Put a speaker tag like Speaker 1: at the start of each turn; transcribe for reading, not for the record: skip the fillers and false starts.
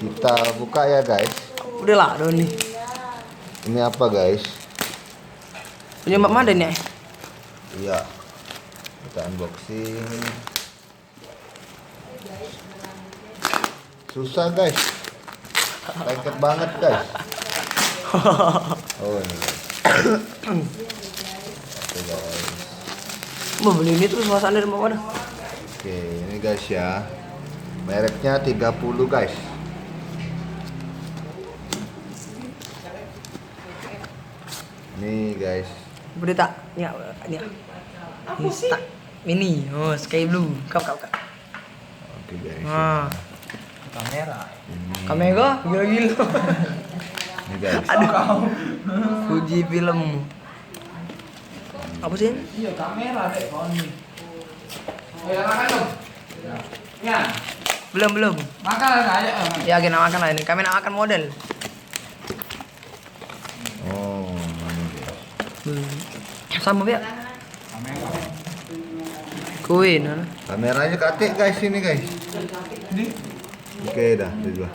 Speaker 1: Kita buka ya guys.
Speaker 2: Udah lah Doni.
Speaker 1: Ini apa guys?
Speaker 2: Punya Mbak Maden ya?
Speaker 1: Iya. Kita unboxing. Susah guys. Lengket banget guys. Oh ini guys. Oke guys.
Speaker 2: Mau beli ini terus suasana di mana?
Speaker 1: Oke, ini guys ya. Mereknya 30 guys. Nih guys.
Speaker 2: Boleh tak? Ya, ini. Apa sih? Mini. Oh, sky blue. Kau.
Speaker 1: Oke guys.
Speaker 2: Ah,
Speaker 3: Kamera.
Speaker 2: kamera gila-gila.
Speaker 1: Ini guys.
Speaker 2: Aduh. Fuji film. Apa sih?
Speaker 3: Iya, kamera deh kau nih. Ayo makan dong. Ya.
Speaker 2: Belum.
Speaker 3: Makan aja.
Speaker 2: Ya, kita makan lah ini. Kami nak makan model.
Speaker 1: Oh, ini guys.
Speaker 2: Sama biar.
Speaker 3: Kamera.
Speaker 2: Kuih, nah.
Speaker 1: Kameranya katik guys ini guys.
Speaker 3: Ini
Speaker 1: Oke dah, dua.